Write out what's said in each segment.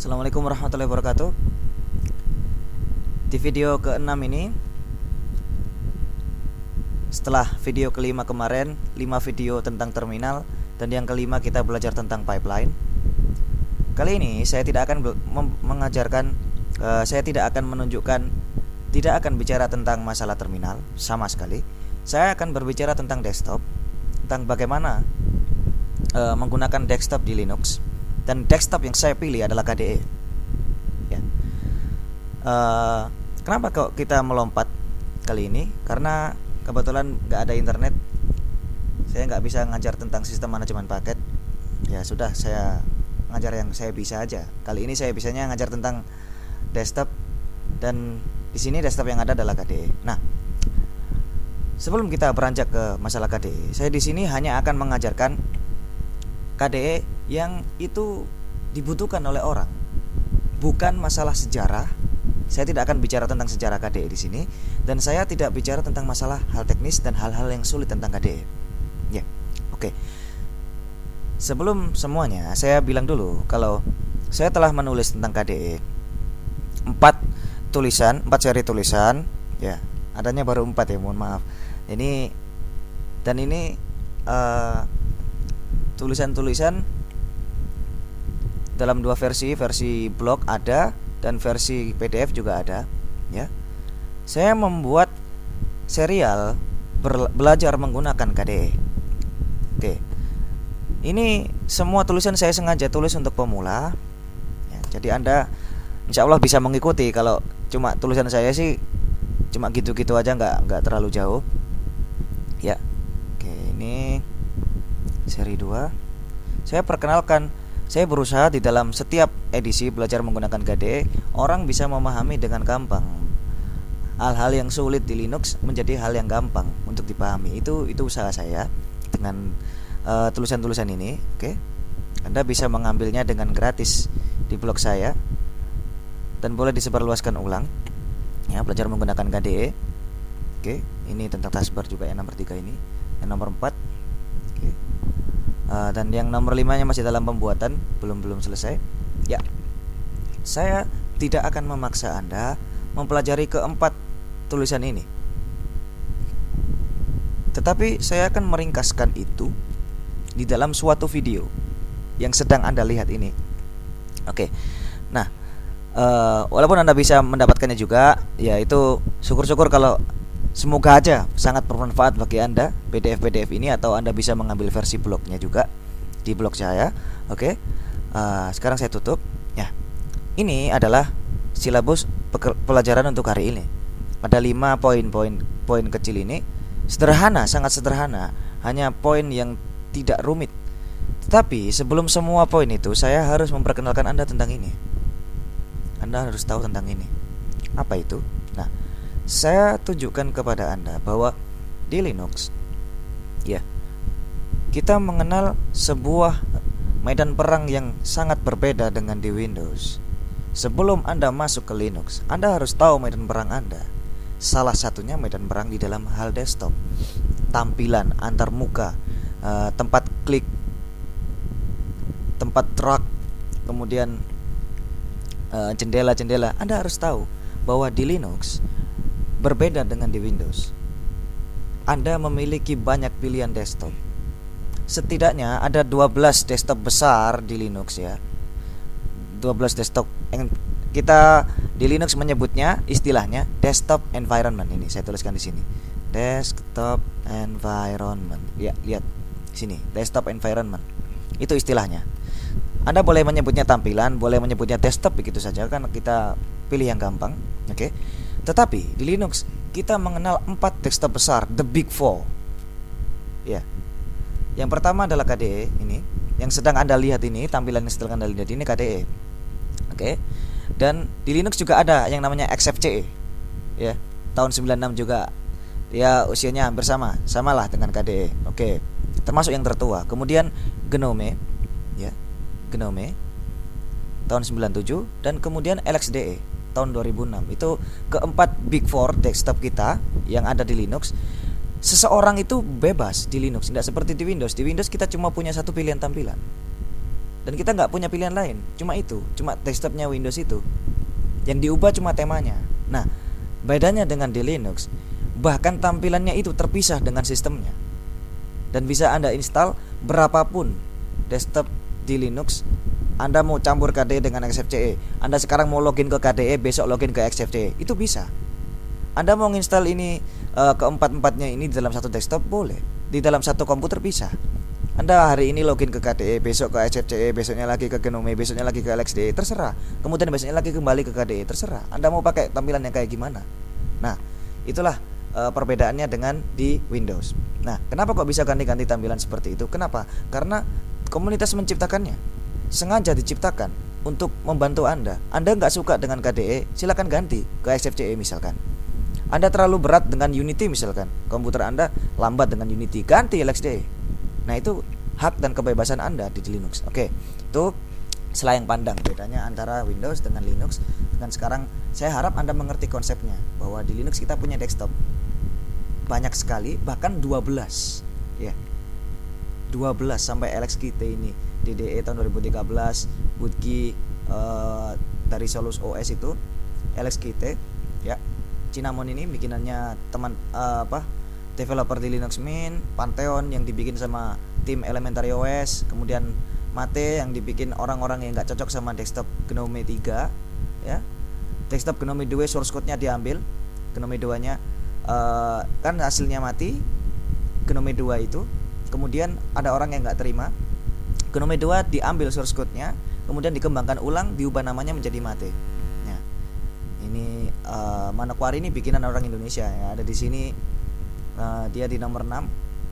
Assalamualaikum warahmatullahi wabarakatuh. Di video ke-6 ini, setelah video kelima kemarin 5 video tentang terminal, dan yang kelima kita belajar tentang pipeline. Kali ini saya tidak akan mengajarkan saya tidak akan menunjukkan, tidak akan bicara tentang masalah terminal sama sekali. Saya akan berbicara tentang desktop, tentang bagaimana menggunakan desktop di Linux. Dan desktop yang saya pilih adalah KDE ya. Kenapa kok kita melompat kali ini? Karena kebetulan nggak ada internet, saya nggak bisa ngajar tentang sistem manajemen paket. Ya sudah, saya ngajar yang saya bisa aja. Kali ini saya bisanya ngajar tentang desktop, dan di sini desktop yang ada adalah KDE. Nah, sebelum kita beranjak ke masalah KDE, saya di sini hanya akan mengajarkan KDE yang itu dibutuhkan oleh orang, bukan masalah sejarah. Saya tidak akan bicara tentang sejarah KDE di sini, dan saya tidak bicara tentang masalah hal teknis dan hal-hal yang sulit tentang KDE. Ya, oke. Sebelum semuanya, saya bilang dulu kalau saya telah menulis tentang KDE 4 seri tulisan. Ya, adanya baru 4 ya, mohon maaf. Ini tulisan-tulisan dalam 2 versi blog ada dan versi PDF juga ada ya. Saya membuat serial belajar menggunakan KDE. Oke. Ini semua tulisan saya sengaja tulis untuk pemula ya, jadi Anda insya Allah bisa mengikuti. Kalau cuma tulisan saya sih cuma gitu-gitu aja, nggak terlalu jauh ya. Oke, ini seri 2. Saya perkenalkan, saya berusaha di dalam setiap edisi belajar menggunakan KDE, orang bisa memahami dengan gampang. Hal-hal yang sulit di Linux menjadi hal yang gampang untuk dipahami. Itu usaha saya dengan tulisan-tulisan ini. Oke. Anda bisa mengambilnya dengan gratis di blog saya, dan boleh disebarluaskan ulang ya, belajar menggunakan KDE. Oke, ini tentang taskbar juga yang nomor 3 ini. Yang nomor 4. Oke. Dan yang nomor 5-nya masih dalam pembuatan, belum selesai. Ya, saya tidak akan memaksa Anda mempelajari keempat tulisan ini, tetapi saya akan meringkaskan itu di dalam suatu video yang sedang Anda lihat ini. Oke. Nah, walaupun Anda bisa mendapatkannya juga, ya itu syukur-syukur. Kalau semoga aja sangat bermanfaat bagi Anda PDF ini, atau Anda bisa mengambil versi blognya juga di blog saya. Oke. Sekarang saya tutup. Ya, ini adalah silabus pelajaran untuk hari ini. Ada 5 poin kecil ini, sederhana, sangat sederhana, hanya poin yang tidak rumit. Tetapi sebelum semua poin itu, saya harus memperkenalkan Anda tentang ini. Anda harus tahu tentang ini. Apa itu? Nah, saya tunjukkan kepada Anda bahwa di Linux ya, kita mengenal sebuah medan perang yang sangat berbeda dengan di Windows. Sebelum Anda masuk ke Linux, Anda harus tahu medan perang Anda. Salah satunya medan perang di dalam hal desktop, tampilan antar muka, tempat klik, tempat drag, kemudian jendela-jendela. Anda harus tahu bahwa di Linux berbeda dengan di Windows. Anda memiliki banyak pilihan desktop. Setidaknya ada 12 desktop besar di Linux ya. 12 desktop yang kita di Linux menyebutnya, istilahnya desktop environment. Ini saya tuliskan di sini. Desktop environment. Ya, lihat sini, desktop environment. Itu istilahnya. Anda boleh menyebutnya tampilan, boleh menyebutnya desktop, begitu saja, kan kita pilih yang gampang. Oke. Tetapi di Linux kita mengenal 4 desktop besar, the big four. Ya. Yang pertama adalah KDE ini, yang sedang Anda lihat ini, tampilan yang sedang Anda lihat ini KDE. Oke. Dan di Linux juga ada yang namanya XFCE. Ya, tahun 96 juga. Ya, usianya hampir samalah dengan KDE. Oke. Termasuk yang tertua. Kemudian GNOME, ya. GNOME tahun 97, dan kemudian LXDE tahun 2006. Itu keempat big four desktop kita yang ada di Linux. Seseorang itu bebas di Linux, tidak seperti di Windows. Di Windows kita cuma punya satu pilihan tampilan. Dan kita nggak punya pilihan lain, cuma desktopnya Windows itu. Yang diubah cuma temanya. Nah, bedanya dengan di Linux, bahkan tampilannya itu terpisah dengan sistemnya. Dan bisa Anda install berapapun desktop di Linux. Anda mau campur KDE dengan XFCE, Anda sekarang mau login ke KDE, besok login ke XFCE, itu bisa. Anda mau install ini keempat-empatnya ini di dalam satu desktop, boleh. Di dalam satu komputer bisa. Anda hari ini login ke KDE, besok ke XFCE, besoknya lagi ke Gnome, besoknya lagi ke LXDE, terserah. Kemudian besoknya lagi kembali ke KDE, terserah. Anda mau pakai tampilan yang kayak gimana. Nah, itulah perbedaannya dengan di Windows. Nah, kenapa kok bisa ganti-ganti tampilan seperti itu? Kenapa? Karena komunitas menciptakannya, sengaja diciptakan untuk membantu Anda. Anda nggak suka dengan KDE, silakan ganti ke XFCE misalkan. Anda terlalu berat dengan Unity misalkan, komputer Anda lambat dengan Unity, ganti LXDE. Nah, itu hak dan kebebasan Anda di Linux. Oke, itu selayang pandang bedanya antara Windows dengan Linux. Dan sekarang saya harap Anda mengerti konsepnya, bahwa di Linux kita punya desktop banyak sekali, bahkan 12 ya. 12 sampai LXQt ini, DDE tahun 2013, Bootkey dari Solus OS itu, LXQt ya. Cinnamon ini bikinannya teman developer di Linux Mint, Pantheon yang dibikin sama tim Elementary OS, kemudian Mate yang dibikin orang-orang yang nggak cocok sama desktop Gnome 3 ya. Desktop Gnome 2 source code-nya diambil, Gnome 2-nya kan hasilnya mati Gnome 2 itu. Kemudian ada orang yang nggak terima, Gnome 2 diambil source code-nya, kemudian dikembangkan ulang, diubah namanya menjadi Mate. Nah, ini Manokwari ini bikinan orang Indonesia ya, ada di sini. Dia di nomor 6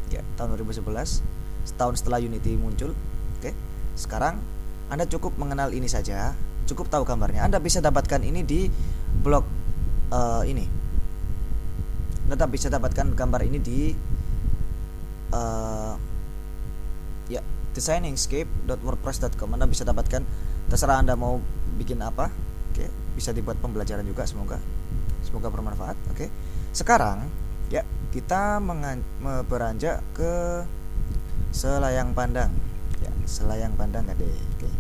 ya, tahun 2011, setahun setelah Unity muncul. Oke. Sekarang Anda cukup mengenal ini saja, cukup tahu gambarnya. Anda bisa dapatkan ini di blog ini. Anda bisa dapatkan gambar ini di ya, designingscape.wordpress.com. Anda bisa dapatkan, terserah Anda mau bikin apa. Oke, bisa dibuat pembelajaran juga, semoga bermanfaat. Oke. Sekarang ya, kita beranjak ke selayang pandang ya, selayang pandang KDE. Oke.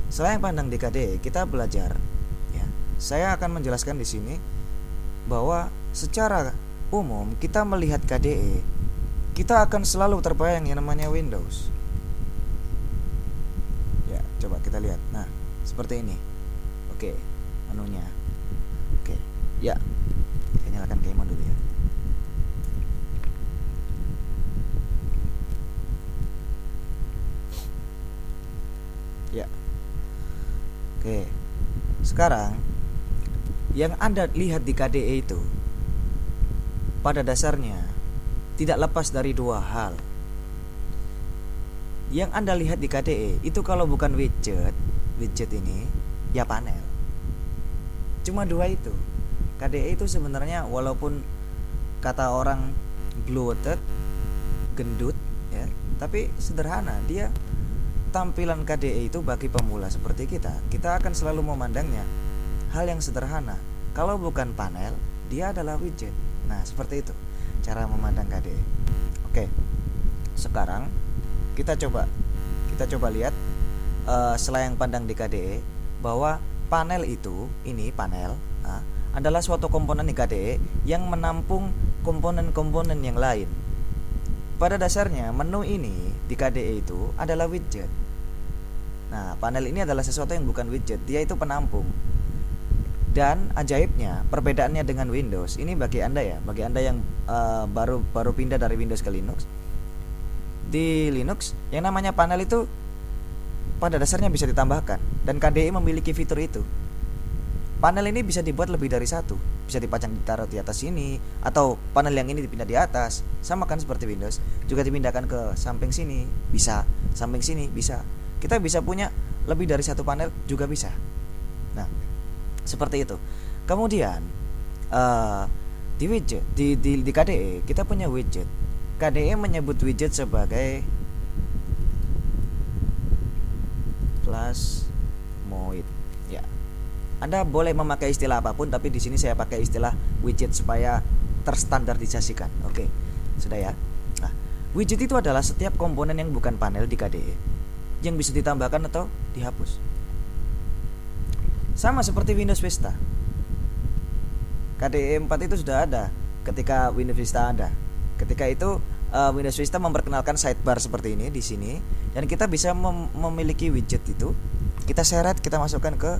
Selayang pandang di KDE kita belajar ya. Saya akan menjelaskan di sini bahwa secara umum kita melihat KDE, kita akan selalu terbayang yang namanya Windows. Ya, coba kita lihat. Nah, seperti ini. Oke, menunya. Oke. Ya. Kita nyalakan keyboard dulu ya. Ya. Oke. Sekarang yang Anda lihat di KDE itu pada dasarnya tidak lepas dari dua hal. Yang Anda lihat di KDE itu kalau bukan widget ini ya panel. Cuma dua itu. KDE itu sebenarnya walaupun kata orang bloated, gendut ya, tapi sederhana. Dia tampilan KDE itu bagi pemula seperti kita akan selalu memandangnya hal yang sederhana. Kalau bukan panel, dia adalah widget. Nah, seperti itu cara memandang KDE. Oke. Sekarang kita coba lihat selayang pandang di KDE bahwa panel itu, ini panel adalah suatu komponen di KDE yang menampung komponen-komponen yang lain. Pada dasarnya menu ini di KDE itu adalah widget. Nah, panel ini adalah sesuatu yang bukan widget, dia itu penampung. Dan ajaibnya perbedaannya dengan Windows ini bagi Anda yang baru pindah dari Windows ke Linux. Di Linux yang namanya panel itu pada dasarnya bisa ditambahkan, dan KDE memiliki fitur itu. Panel ini bisa dibuat lebih dari satu, bisa ditaruh di atas sini, atau panel yang ini dipindah di atas, sama kan seperti Windows. Juga dipindahkan ke samping sini, bisa, samping sini bisa. Kita bisa punya lebih dari satu panel juga bisa. Nah, seperti itu. Kemudian di widget di KDE kita punya widget. KDE menyebut widget sebagai plasmoid. Ya. Anda boleh memakai istilah apapun, tapi di sini saya pakai istilah widget supaya terstandarisasikan. Oke, sudah ya. Nah, widget itu adalah setiap komponen yang bukan panel di KDE. yang bisa ditambahkan atau dihapus. Sama seperti Windows Vista. KDE 4 itu sudah ada ketika Windows Vista ada. Ketika itu Windows Vista memperkenalkan sidebar seperti ini di sini, dan kita bisa memiliki widget itu, kita seret, kita masukkan ke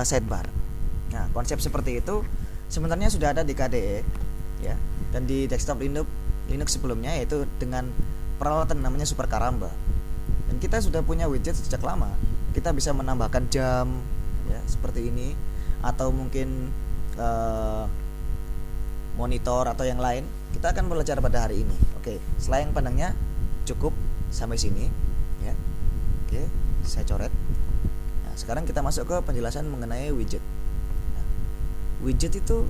sidebar. Nah, konsep seperti itu sebenarnya sudah ada di KDE ya, dan di desktop Linux sebelumnya, yaitu dengan peralatan namanya Super Karamba. Dan kita sudah punya widget sejak lama. Kita bisa menambahkan jam ya seperti ini, atau mungkin monitor atau yang lain. Kita akan belajar pada hari ini. Oke, selain pandangnya cukup sampai sini ya. Oke, saya coret. Nah, sekarang kita masuk ke penjelasan mengenai widget. Nah, widget itu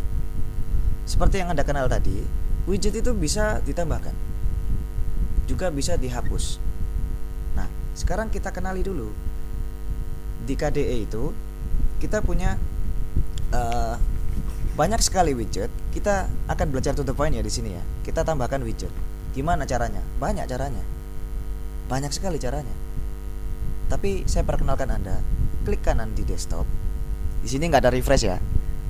seperti yang Anda kenal tadi, widget itu bisa ditambahkan, juga bisa dihapus. Nah, sekarang kita kenali dulu. Di KDE itu kita punya banyak sekali widget. Kita akan belajar to the point ya di sini ya. Kita tambahkan widget. Gimana caranya? Banyak caranya. Banyak sekali caranya. Tapi saya perkenalkan Anda. Klik kanan di desktop. Di sini nggak ada refresh ya.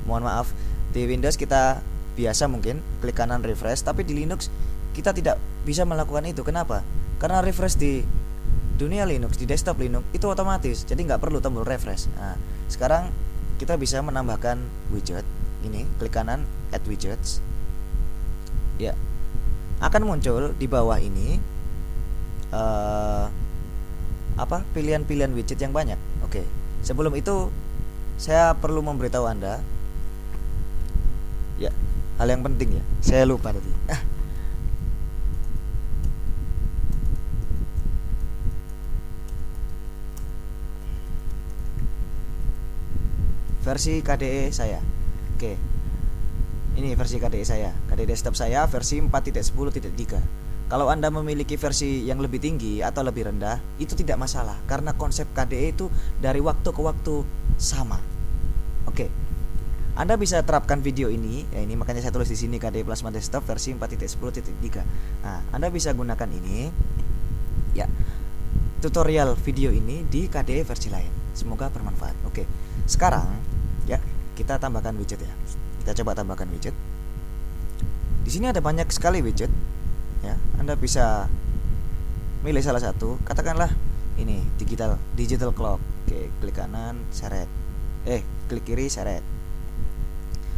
Mohon maaf. Di Windows kita biasa mungkin klik kanan refresh, tapi di Linux kita tidak bisa melakukan itu. Kenapa? Karena refresh di dunia Linux, di desktop Linux itu otomatis. Jadi nggak perlu tombol refresh. Nah, sekarang kita bisa menambahkan widget. Ini klik kanan add widgets ya, akan muncul di bawah ini pilihan-pilihan widget yang banyak. Oke, sebelum itu saya perlu memberitahu Anda ya, hal yang penting ya, saya lupa tadi. Versi KDE saya. Oke. Ini versi KDE saya. KDE desktop saya versi 4.10.3. Kalau Anda memiliki versi yang lebih tinggi atau lebih rendah, itu tidak masalah karena konsep KDE itu dari waktu ke waktu sama. Oke. Anda bisa terapkan video ini, ya ini makanya saya tulis di sini KDE Plasma Desktop versi 4.10.3. Nah, Anda bisa gunakan ini ya. Tutorial video ini di KDE versi lain. Semoga bermanfaat. Oke. Sekarang ya, kita tambahkan widget ya. Kita coba tambahkan widget. Di sini ada banyak sekali widget ya. Anda bisa milih salah satu. Katakanlah ini digital clock. Oke, klik kanan, seret. Klik kiri, seret.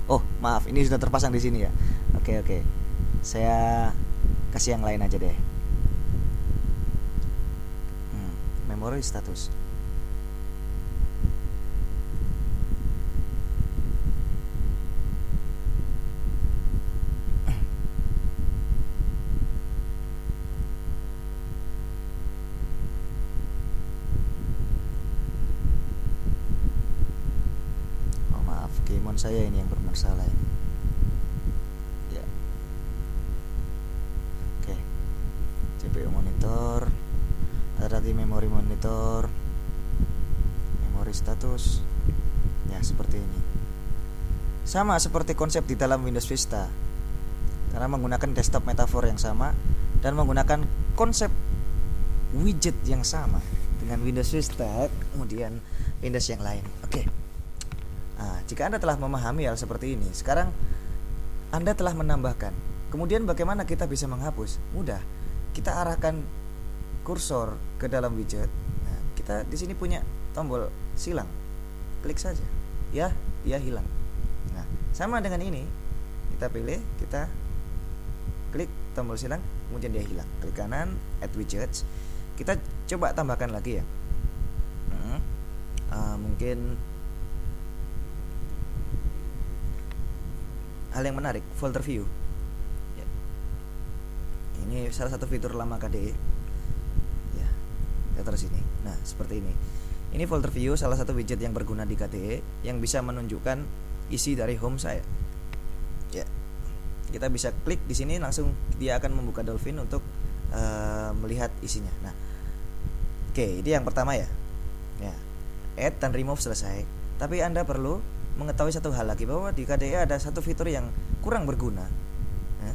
Oh, maaf, ini sudah terpasang di sini ya. Oke. Saya kasih yang lain aja deh. Memori status. Saya ini yang bermasalah ini. Ya. Oke. CPU monitor, tadi memori monitor, memori status. Ya, seperti ini. Sama seperti konsep di dalam Windows Vista. Karena menggunakan desktop metafor yang sama dan menggunakan konsep widget yang sama dengan Windows Vista, kemudian Windows yang lain. Oke. Nah, jika Anda telah memahami hal seperti ini, sekarang Anda telah menambahkan. Kemudian bagaimana kita bisa menghapus? Mudah. Kita arahkan kursor ke dalam widget. Nah, kita di sini punya tombol silang. Klik saja. Ya, dia hilang. Nah, sama dengan ini. Kita pilih, kita klik tombol silang, kemudian dia hilang. Klik kanan, add widgets. Kita coba tambahkan lagi ya. Mungkin hal yang menarik, folder view ya. Ini salah satu fitur lama KDE ya, kita terus ini. Nah, seperti ini. Ini folder view, salah satu widget yang berguna di KDE yang bisa menunjukkan isi dari home saya ya. Kita bisa klik di sini, langsung dia akan membuka Dolphin untuk melihat isinya. Nah, oke, ini yang pertama ya. Add dan remove selesai. Tapi Anda perlu mengetahui satu hal lagi, bahwa di KDE ada satu fitur yang kurang berguna ya.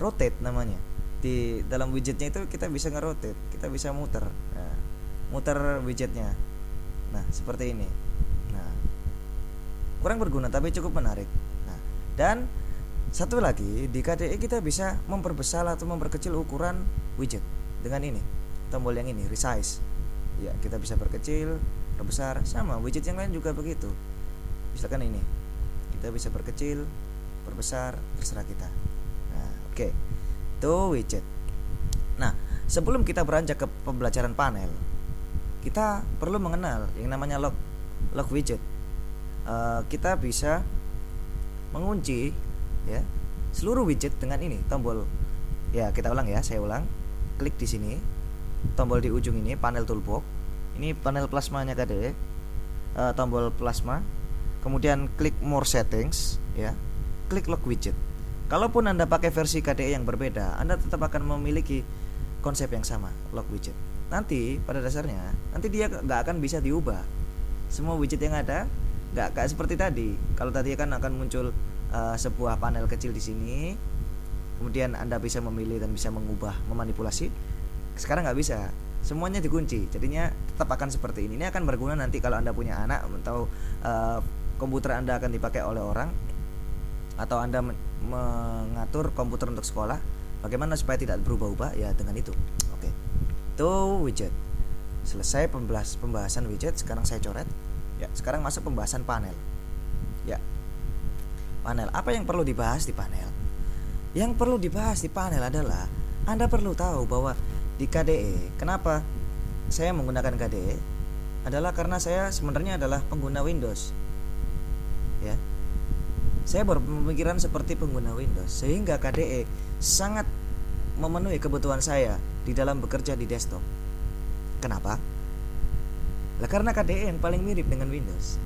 Rotate namanya. Di dalam widgetnya itu kita bisa nge-rotate, kita bisa muter. Nah, muter widgetnya. Nah, seperti ini. Nah, kurang berguna tapi cukup menarik. Nah, dan satu lagi, di KDE kita bisa memperbesar atau memperkecil ukuran widget dengan ini, tombol yang ini, resize. Ya, kita bisa perkecil, perbesar, sama widget yang lain juga begitu. Misalkan ini, kita bisa perkecil, perbesar, terserah kita. Nah, oke. Itu widget. Nah, sebelum kita beranjak ke pembelajaran panel, kita perlu mengenal yang namanya log widget. Kita bisa mengunci ya seluruh widget dengan ini, tombol. Ya, kita ulang ya, saya ulang. Klik di sini, tombol di ujung ini, panel toolbox. Ini panel plasmanya KDE. Tombol plasma. Kemudian klik more settings ya. Klik log widget. Kalaupun Anda pakai versi KDE yang berbeda, Anda tetap akan memiliki konsep yang sama, log widget. Nanti pada dasarnya, nanti dia nggak akan bisa diubah. Semua widget yang ada nggak seperti tadi. Kalau tadi kan akan muncul sebuah panel kecil di sini, kemudian Anda bisa memilih dan bisa mengubah, memanipulasi. Sekarang nggak bisa, semuanya dikunci. Jadinya tetap akan seperti ini. Ini akan berguna nanti kalau Anda punya anak atau komputer Anda akan dipakai oleh orang, atau Anda mengatur komputer untuk sekolah. Bagaimana supaya tidak berubah-ubah? Ya dengan itu. Oke. Itu widget. Selesai pembahasan widget. Sekarang saya coret. Ya, sekarang masuk pembahasan panel. Ya. Panel. Apa yang perlu dibahas di panel? Yang perlu dibahas di panel adalah Anda perlu tahu bahwa di KDE, kenapa saya menggunakan KDE adalah karena saya sebenarnya adalah pengguna Windows. Ya. Saya berpemikiran seperti pengguna Windows, sehingga KDE sangat memenuhi kebutuhan saya di dalam bekerja di desktop. Kenapa? Lah karena KDE yang paling mirip dengan Windows.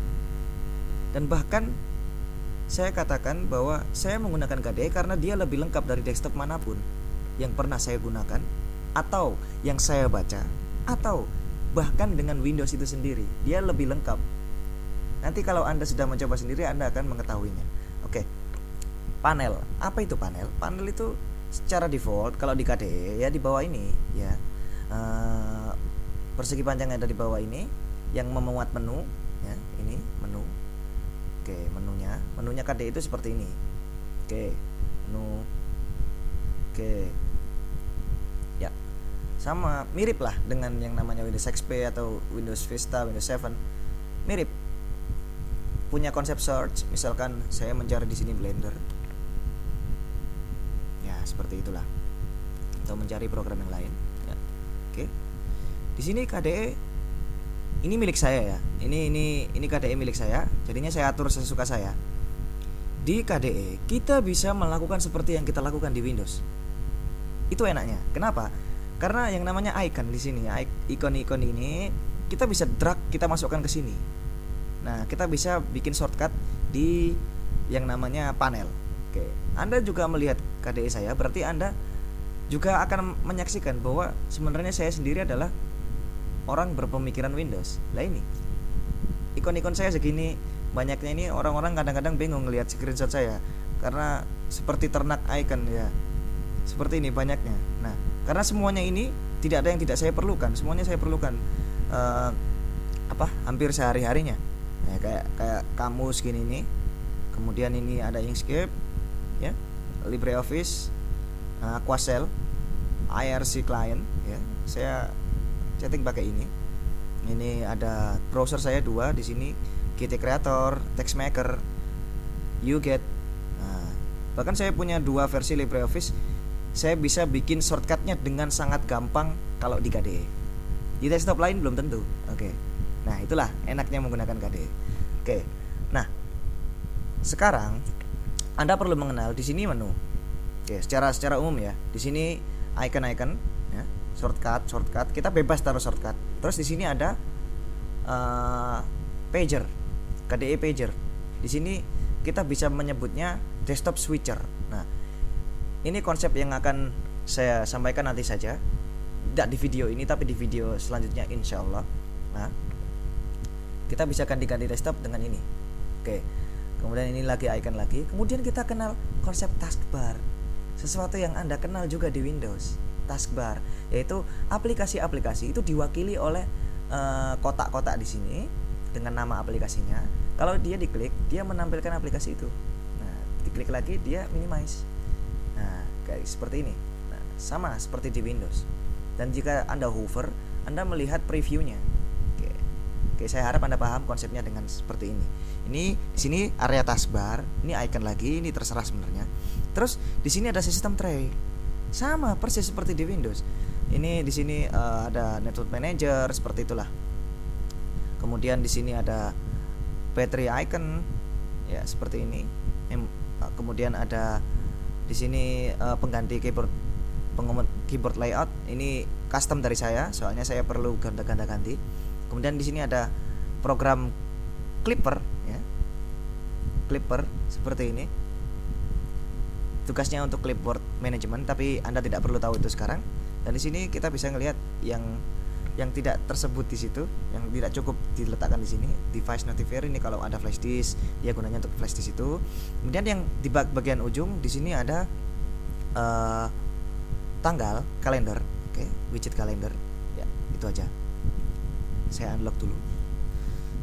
Dan bahkan saya katakan bahwa saya menggunakan KDE karena dia lebih lengkap dari desktop manapun yang pernah saya gunakan, atau yang saya baca, atau bahkan dengan Windows itu sendiri. Dia lebih lengkap. Nanti kalau Anda sudah mencoba sendiri, Anda akan mengetahuinya. Oke. Panel. Apa itu panel? Panel itu secara default kalau di KDE ya di bawah ini ya. Persegi panjang yang ada di bawah ini yang memuat menu ya, ini menu. Oke, menunya KDE itu seperti ini. Oke, menu. Oke. Ya. Sama, mirip lah dengan yang namanya Windows XP atau Windows Vista, Windows 7. Mirip. Punya konsep search, misalkan saya mencari di sini Blender. Ya, seperti itulah. Atau mencari program yang lain, ya. Oke. Di sini KDE ini milik saya ya. Ini KDE milik saya. Jadinya saya atur sesuka saya. Di KDE kita bisa melakukan seperti yang kita lakukan di Windows. Itu enaknya. Kenapa? Karena yang namanya icon di sini, ikon-ikon ini kita bisa drag, kita masukkan ke sini. Nah, kita bisa bikin shortcut di yang namanya panel. Oke, Anda juga melihat KDE saya, berarti Anda juga akan menyaksikan bahwa sebenarnya saya sendiri adalah orang berpemikiran Windows. Lah ini, ikon-ikon saya segini banyaknya ini, orang-orang kadang-kadang bingung ngelihat screenshot saya karena seperti ternak icon ya. Seperti ini banyaknya. Nah, karena semuanya ini tidak ada yang tidak saya perlukan, semuanya saya perlukan. Hampir sehari-harinya. Nah, kayak kamus gini nih. Kemudian ini ada Inkscape ya, LibreOffice, Aquacell, IRC client ya. Saya chatting pakai ini. Ini ada browser saya 2 di sini, GT Creator, TextMaker, YouGet. Nah, bahkan saya punya 2 versi LibreOffice. Saya bisa bikin shortcutnya dengan sangat gampang kalau di KDE. Di desktop lain belum tentu. Oke. Nah, itulah enaknya menggunakan KDE. Oke. Nah, sekarang Anda perlu mengenal di sini menu. Oke, secara umum ya. Di sini icon-icon ya, shortcut. Kita bebas taruh shortcut. Terus di sini ada pager. KDE pager. Di sini kita bisa menyebutnya desktop switcher. Nah, ini konsep yang akan saya sampaikan nanti saja. Tidak di video ini tapi di video selanjutnya insyaallah. Nah, kita bisa ganti-ganti desktop dengan ini. Oke. Kemudian ini lagi icon lagi. Kemudian kita kenal konsep taskbar. Sesuatu yang Anda kenal juga di Windows. Taskbar, yaitu aplikasi-aplikasi itu diwakili oleh kotak-kotak di sini dengan nama aplikasinya. Kalau dia diklik, dia menampilkan aplikasi itu. Nah, diklik lagi dia minimize. Nah, kayak seperti ini. Nah, sama seperti di Windows. Dan jika Anda hover, Anda melihat previewnya. Oke, saya harap Anda paham konsepnya dengan seperti ini. Ini di sini area taskbar, ini icon lagi, ini terserah sebenarnya. Terus di sini ada sistem tray. Sama persis seperti di Windows. Ini di sini ada network manager seperti itulah. Kemudian di sini ada battery icon ya seperti ini. Kemudian ada di sini pengganti keyboard layout. Ini custom dari saya, soalnya saya perlu ganti. Kemudian di sini ada program Clipper ya. Clipper seperti ini. Tugasnya untuk clipboard management, tapi Anda tidak perlu tahu itu sekarang. Dan di sini kita bisa ngelihat yang tidak tersebut di situ, yang tidak cukup diletakkan di sini. Device notifier ini kalau ada flash disk, dia gunanya untuk flash disk itu. Kemudian yang di bagian ujung di sini ada tanggal, kalender, oke, widget kalender. Ya, itu aja. Saya unlock dulu.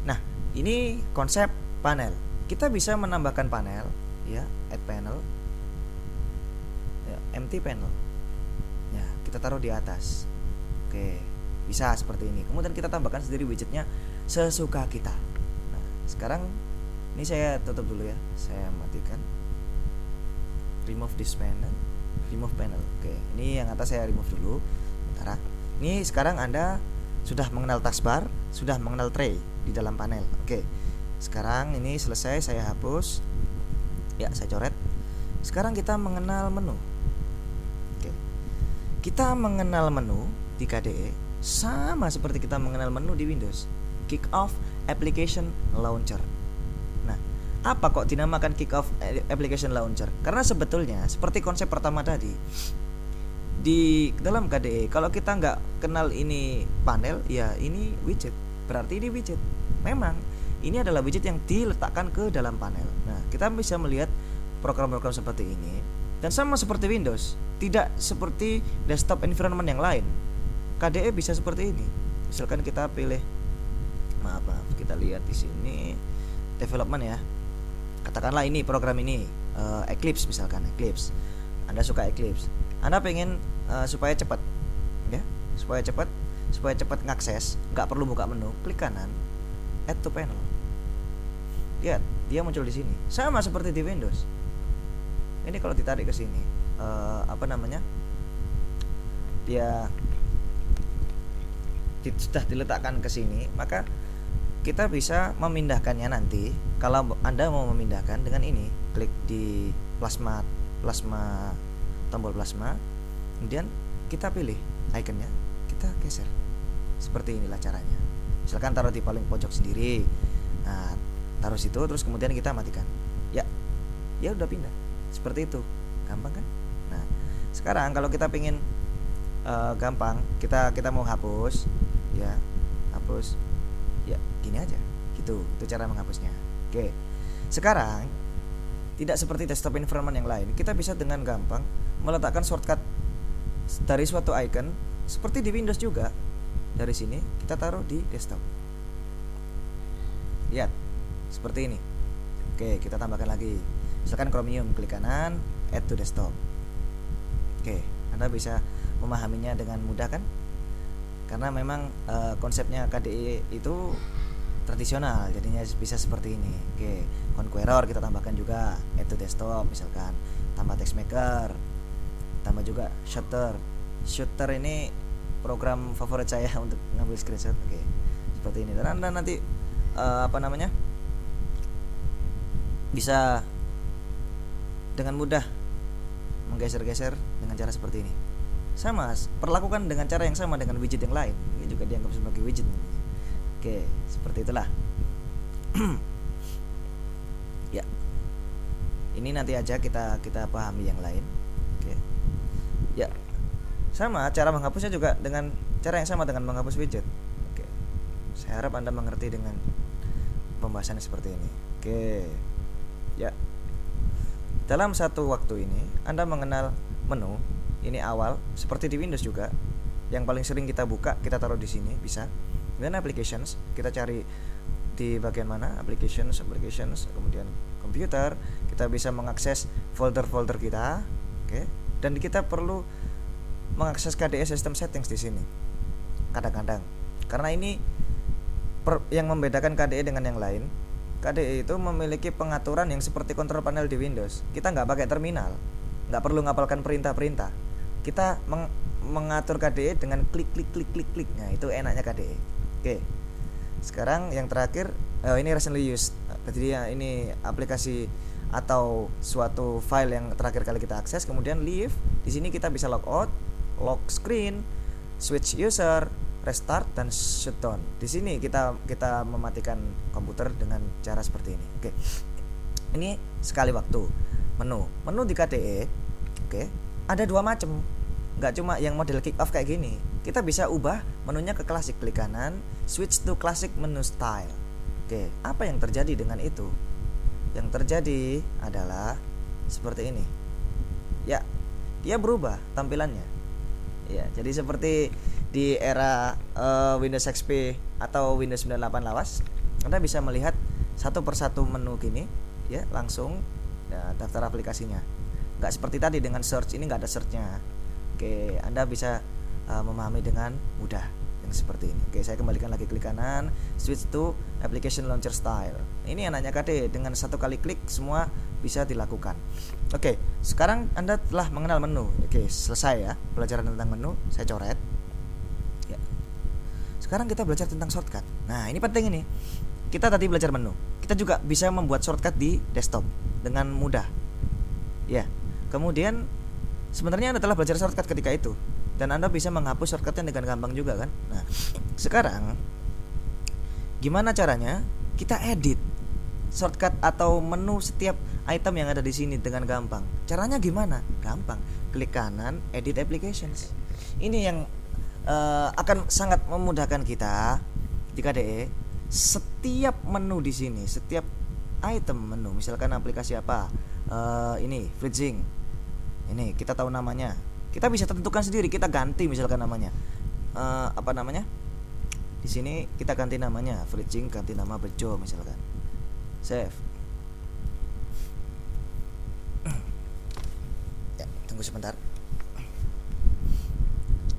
Nah, ini konsep panel. Kita bisa menambahkan panel, ya, add panel, ya, empty panel. Ya, kita taruh di atas. Oke, bisa seperti ini. Kemudian kita tambahkan sendiri widgetnya sesuka kita. Nah, sekarang ini saya tutup dulu ya. Saya matikan. Remove this panel. Remove panel. Oke, ini yang atas saya remove dulu. Sementara. Ini sekarang Anda sudah mengenal taskbar, sudah mengenal tray di dalam panel. Oke. Sekarang ini selesai, saya hapus. Ya, saya coret. Sekarang kita mengenal menu. Oke. Kita mengenal menu di KDE sama seperti kita mengenal menu di Windows. Kick off application launcher. Nah, apa kok dinamakan kick off application launcher? Karena sebetulnya seperti konsep pertama tadi, di dalam KDE kalau kita nggak kenal ini panel, ya ini widget, berarti ini widget. Memang ini adalah widget yang diletakkan ke dalam panel. Nah, kita bisa melihat program-program seperti ini. Dan sama seperti Windows, tidak seperti desktop environment yang lain. KDE bisa seperti ini. Misalkan kita pilih, maaf, kita lihat di sini development ya. Katakanlah ini program ini Eclipse misalkan, Eclipse. Anda suka Eclipse. Anda pengen supaya cepat, ya, supaya cepat ngakses, nggak perlu buka menu, klik kanan, add to panel. Lihat, dia muncul di sini. Sama seperti di Windows. Ini kalau ditarik ke sini, dia sudah diletakkan ke sini, maka kita bisa memindahkannya nanti. Kalau Anda mau memindahkan dengan ini, klik di plasma tombol plasma, kemudian kita pilih ikonnya, kita geser. Seperti inilah caranya. Misalkan taruh di paling pojok sendiri. Nah, taruh situ, terus kemudian kita matikan. Ya udah pindah. Seperti itu, gampang kan? Nah, sekarang kalau kita pingin gampang, kita mau hapus, ya hapus, ya gini aja, gitu. Itu cara menghapusnya. Oke. Sekarang tidak seperti desktop environment yang lain, kita bisa dengan gampang meletakkan shortcut dari suatu icon seperti di Windows juga. Dari sini kita taruh di desktop. Lihat, seperti ini. Oke, kita tambahkan lagi. Misalkan Chromium, klik kanan, add to desktop. Oke, Anda bisa memahaminya dengan mudah kan? Karena memang konsepnya KDE itu tradisional, jadinya bisa seperti ini. Oke, Conqueror kita tambahkan juga, add to desktop misalkan, tambah text maker, tambah juga Shooter ini program favorit saya untuk ngambil screenshot. Oke, seperti ini. Dan Anda nanti bisa dengan mudah menggeser-geser dengan cara seperti ini. Sama, perlakukan dengan cara yang sama dengan widget yang lain. Ini juga dianggap sebagai widget. Oke, seperti itulah. Ya, ini nanti aja kita pahami yang lain. Oke, ya, sama cara menghapusnya juga dengan cara yang sama dengan menghapus widget. Oke, saya harap Anda mengerti dengan pembahasannya seperti ini. Oke, ya, dalam satu waktu ini Anda mengenal menu. Ini awal, seperti di Windows juga. Yang paling sering kita buka, kita taruh di sini, bisa. Kemudian applications, kita cari di bagian mana, applications, kemudian komputer, kita bisa mengakses folder-folder kita, oke. Dan kita perlu mengakses KDE System Settings di sini. Kadang-kadang, karena ini yang membedakan KDE dengan yang lain, KDE itu memiliki pengaturan yang seperti control panel di Windows. Kita nggak pakai terminal, nggak perlu ngapalkan perintah-perintah. Kita mengatur KDE dengan klik. Nah, itu enaknya KDE. Oke. Sekarang yang terakhir, ini recently used. Jadi ini aplikasi atau suatu file yang terakhir kali kita akses. Kemudian leave. Di sini kita bisa log out, lock screen, switch user, restart, dan shutdown. Di sini kita mematikan komputer dengan cara seperti ini. Oke. Ini sekali waktu. Menu di KDE, oke, ada dua macam. Nggak cuma yang model kick off kayak gini. Kita bisa ubah menunya ke klasik, klik kanan, switch to classic menu style. Oke, apa yang terjadi dengan itu? Yang terjadi adalah seperti ini. Ya, dia berubah tampilannya. Ya, jadi seperti di era Windows XP atau Windows 98 lawas, Anda bisa melihat satu persatu menu gini, ya, langsung daftar aplikasinya. Nggak seperti tadi dengan search, ini nggak ada searchnya. Oke, Anda bisa memahami dengan mudah yang seperti ini. Oke, saya kembalikan lagi, klik kanan, switch to application launcher style. Ini enaknya KDE, dengan satu kali klik semua bisa dilakukan. Oke, sekarang Anda telah mengenal menu. Oke, selesai ya pelajaran tentang menu. Saya coret. Ya. Sekarang kita belajar tentang shortcut. Nah, ini penting ini. Kita tadi belajar menu. Kita juga bisa membuat shortcut di desktop dengan mudah. Ya. Kemudian sebenarnya Anda telah belajar shortcut ketika itu, dan Anda bisa menghapus shortcutnya dengan gampang juga kan. Nah, sekarang gimana caranya kita edit shortcut atau menu setiap item yang ada di sini dengan gampang? Caranya gimana? Gampang. Klik kanan, edit applications. Ini yang akan sangat memudahkan kita di KDE. Setiap menu di sini, setiap item menu, misalkan aplikasi apa, ini FreeZing. Ini kita tahu namanya. Kita bisa tentukan sendiri, kita ganti misalkan namanya. Apa namanya? Di sini kita ganti namanya, FreeZing ganti nama Bejo misalkan. Save. Ya, tunggu sebentar.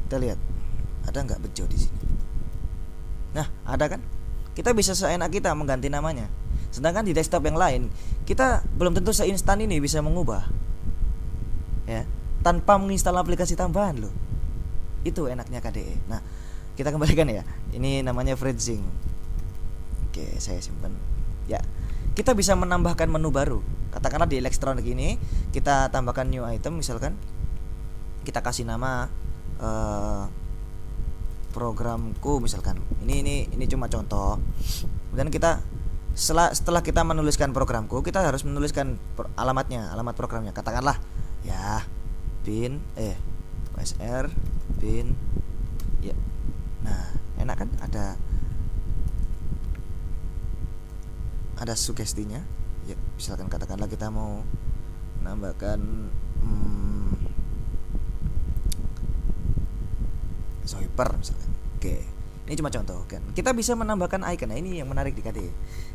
Kita lihat ada nggak Bejo di sini. Nah, ada kan? Kita bisa seenak kita mengganti namanya. Sedangkan di desktop yang lain, kita belum tentu seinstan ini bisa mengubah. Ya, tanpa menginstal aplikasi tambahan loh. Itu enaknya KDE. Nah, kita kembalikan ya. Ini namanya FreeZing. Oke, saya simpan. Ya, kita bisa menambahkan menu baru. Katakanlah di elektronik ini kita tambahkan new item misalkan. Kita kasih nama programku misalkan. Ini cuma contoh. Kemudian kita setelah kita menuliskan programku, kita harus menuliskan alamatnya, alamat programnya. Katakanlah ya bin usr bin ya. Nah, enak kan, ada sugestinya ya. Misalkan katakanlah kita mau menambahkan Zoiper misalkan. Oke, ini cuma contoh kan. Kita bisa menambahkan icon. Nah, ini yang menarik di KDE.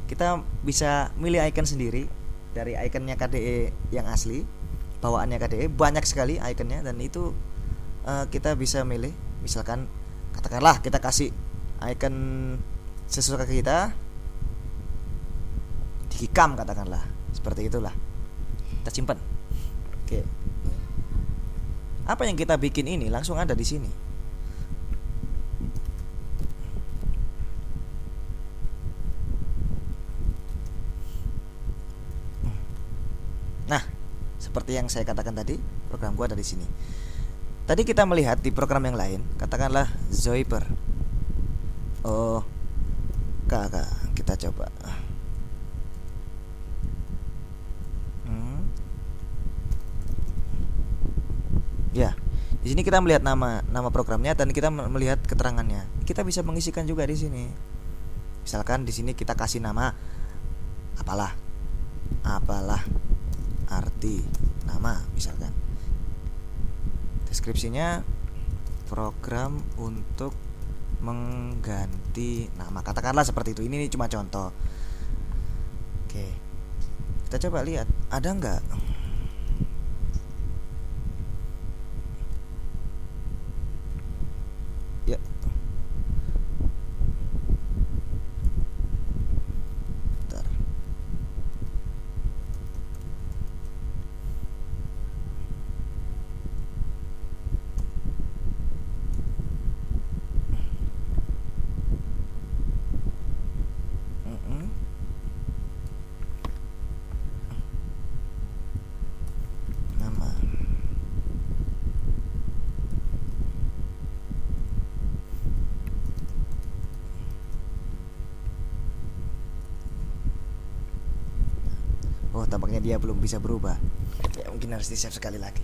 Kita bisa milih icon sendiri dari iconnya KDE yang asli. Bawaannya KDE banyak sekali ikonnya, dan itu kita bisa milih. Misalkan katakanlah kita kasih icon sesuka kita, digikam katakanlah, seperti itulah. Kita simpan. Oke. Apa yang kita bikin ini langsung ada di sini. Nah, seperti yang saya katakan tadi, program gua ada di sini. Tadi kita melihat di program yang lain, katakanlah Zoiper. Oh, kakak, kita coba. Ya, di sini kita melihat nama programnya dan kita melihat keterangannya. Kita bisa mengisikan juga di sini. Misalkan di sini kita kasih nama apalah arti nama misalkan. Deskripsinya program untuk mengganti nama, katakanlah seperti itu. Ini cuma contoh. Oke, kita coba lihat ada nggak. Ya, bentar. Nama. Oh, tampaknya dia belum bisa berubah. Ya, mungkin harus di-save sekali lagi.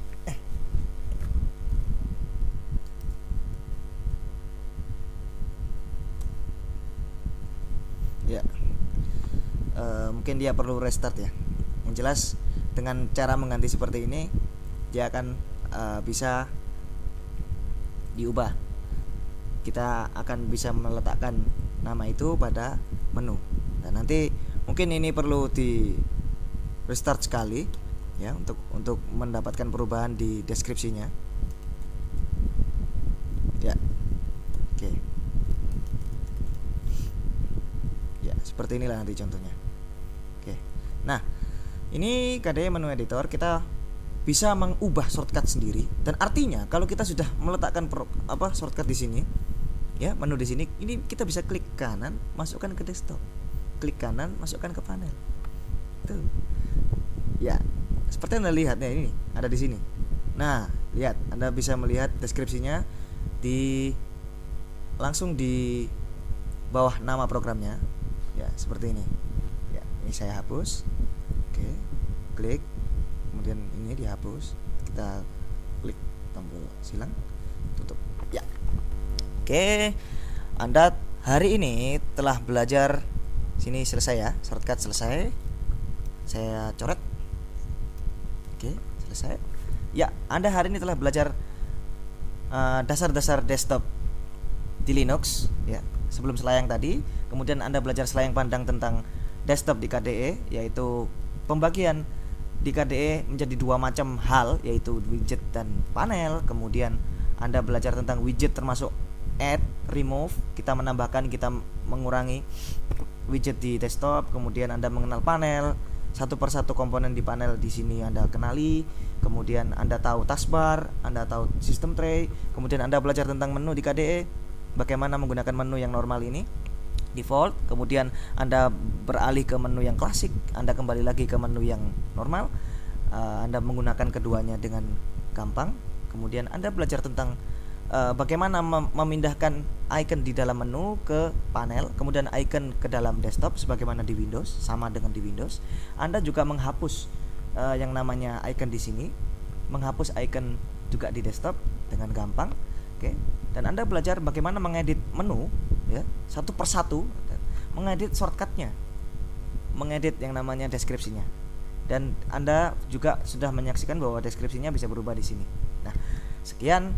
Ya, mungkin dia perlu restart ya. Yang jelas dengan cara mengganti seperti ini, dia akan bisa diubah. Kita akan bisa meletakkan nama itu pada menu. Dan nanti mungkin ini perlu di restart sekali ya untuk mendapatkan perubahan di deskripsinya. Ya. Oke. Ya, seperti inilah nanti contohnya. Oke. Nah, ini KDE menu editor, kita bisa mengubah shortcut sendiri. Dan artinya kalau kita sudah meletakkan shortcut di sini, ya, menu di sini, ini kita bisa klik kanan, masukkan ke desktop. Klik kanan, masukkan ke panel. Tuh. Ya, seperti Anda lihat ya, ini ada di sini. Nah, lihat, Anda bisa melihat deskripsinya langsung di bawah nama programnya. Ya, seperti ini. Ya, ini saya hapus. Oke, klik. Kemudian ini dihapus. Kita klik tombol silang, tutup. Ya. Oke. Anda hari ini telah belajar, sini selesai ya, shortcut selesai. Saya coret. Oke, selesai. Ya, Anda hari ini telah belajar dasar-dasar desktop di Linux ya, sebelum selayang tadi. Kemudian Anda belajar selayang pandang tentang desktop di KDE, yaitu pembagian di KDE menjadi dua macam hal, yaitu widget dan panel. Kemudian Anda belajar tentang widget termasuk add, remove, kita menambahkan, kita mengurangi widget di desktop. Kemudian Anda mengenal panel, satu persatu komponen di panel di sini Anda kenali. Kemudian Anda tahu taskbar, Anda tahu system tray. Kemudian Anda belajar tentang menu di KDE, bagaimana menggunakan menu yang normal ini, default. Kemudian Anda beralih ke menu yang klasik, Anda kembali lagi ke menu yang normal. Anda menggunakan keduanya dengan gampang. Kemudian Anda belajar tentang bagaimana memindahkan icon di dalam menu ke panel, kemudian icon ke dalam desktop sebagaimana di Windows, sama dengan di Windows. Anda juga menghapus yang namanya icon di sini, menghapus icon juga di desktop dengan gampang. Oke. Dan Anda belajar bagaimana mengedit menu ya, satu persatu, mengedit shortcutnya, mengedit yang namanya deskripsinya. Dan Anda juga sudah menyaksikan bahwa deskripsinya bisa berubah di sini. Nah, sekian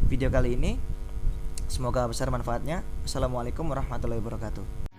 video kali ini, semoga besar manfaatnya. Assalamualaikum warahmatullahi wabarakatuh.